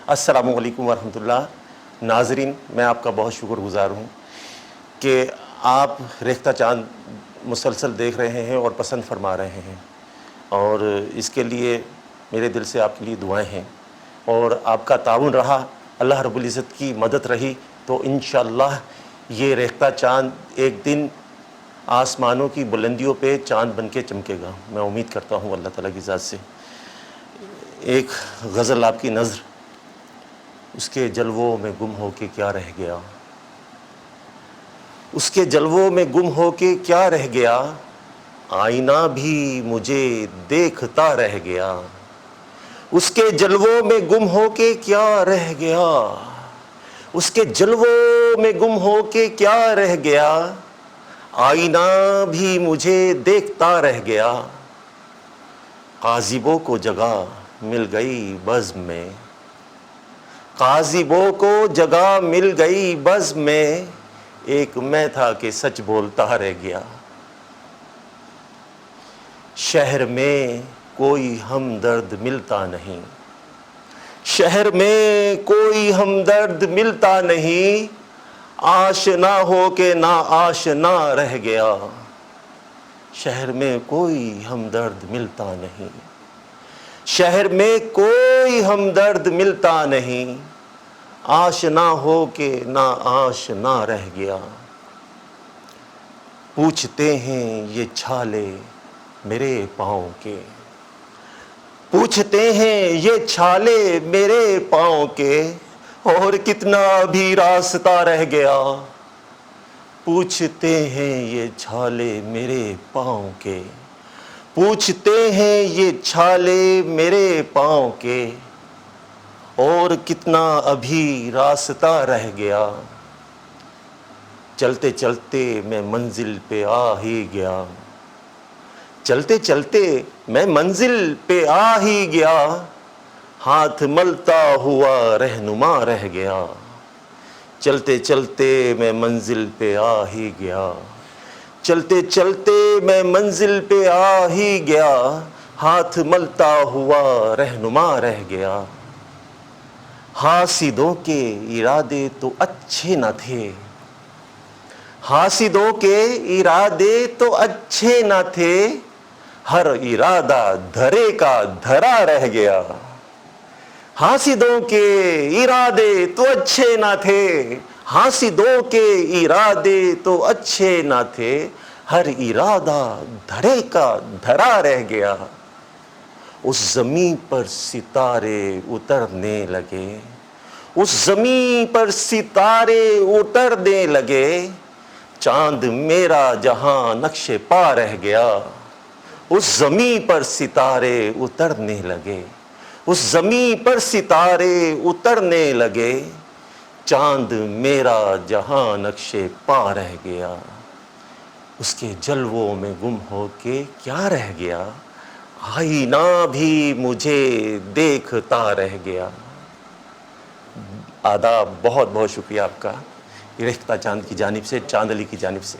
السلام علیکم ورحمۃ اللہ۔ ناظرین، میں آپ کا بہت شکر گزار ہوں کہ آپ ریختہ چاند مسلسل دیکھ رہے ہیں اور پسند فرما رہے ہیں، اور اس کے لیے میرے دل سے آپ کے لیے دعائیں ہیں، اور آپ کا تعاون رہا، اللہ رب العزت کی مدد رہی تو انشاءاللہ یہ ریختہ چاند ایک دن آسمانوں کی بلندیوں پہ چاند بن کے چمکے گا۔ میں امید کرتا ہوں اللہ تعالیٰ کی ذات سے۔ ایک غزل آپ کی نظر، اس کے جلووں میں گم ہو کے کیا رہ گیا، اس کے جلووں میں گم ہو کے کیا رہ گیا، آئینہ بھی مجھے دیکھتا رہ گیا، اس کے جلووں میں گم ہو کے کیا رہ گیا، اس کے جلووں میں گم ہو کے کیا رہ گیا، آئینہ بھی مجھے دیکھتا رہ گیا، قاذبوں کو جگہ مل گئی بزم میں، قاذبوں کو جگہ مل گئی بزم میں، ایک میں تھا کہ سچ بولتا رہ گیا، شہر میں کوئی ہمدرد ملتا نہیں، شہر میں کوئی ہمدرد ملتا نہیں، آشنا ہو کے نا آشنا رہ گیا، شہر میں کوئی ہمدرد ملتا نہیں، شہر میں کوئی ہمدرد ملتا نہیں، آشنا ہو کے نا آشنا رہ گیا، پوچھتے ہیں یہ چھالے میرے پاؤں کے، پوچھتے ہیں یہ چھالے میرے پاؤں کے، اور کتنا بھی راستہ رہ گیا، پوچھتے ہیں یہ چھالے میرے پاؤں کے، پوچھتے ہیں یہ چھالے میرے پاؤں کے، اور کتنا ابھی راستہ رہ گیا، چلتے چلتے میں منزل پہ آ ہی گیا، چلتے چلتے میں منزل پہ آ ہی گیا، ہاتھ ملتا ہوا رہنما رہ گیا، چلتے چلتے میں منزل پہ آ ہی گیا، چلتے چلتے میں منزل پہ آ ہی گیا، ہاتھ ملتا ہوا رہنما رہ گیا، حاسدوں کے ارادے تو اچھے نہ تھے، حاسدوں کے ارادے تو اچھے نہ تھے، ہر ارادہ دھرے کا دھرا رہ گیا، حاسدوں کے ارادے تو اچھے نہ تھے، حاسدوں کے ارادے تو اچھے نہ تھے، ہر ارادہ دھرے کا دھرا رہ گیا، اس زمین پر ستارے اترنے لگے، اس زمین پر ستارے اترنے لگے، چاند میرا جہاں نقش پا رہ گیا، اس زمین پر ستارے اترنے لگے، اس زمین پر ستارے اترنے لگے، چاند میرا جہاں نقش پا رہ گیا، اس کے جلووں میں گم ہو کے کیا رہ گیا، آئینہ بھی مجھے دیکھتا رہ گیا۔ آداب، بہت بہت شکریہ آپ کا ریختہ چاند کی جانب سے، چاند علی کی جانب سے۔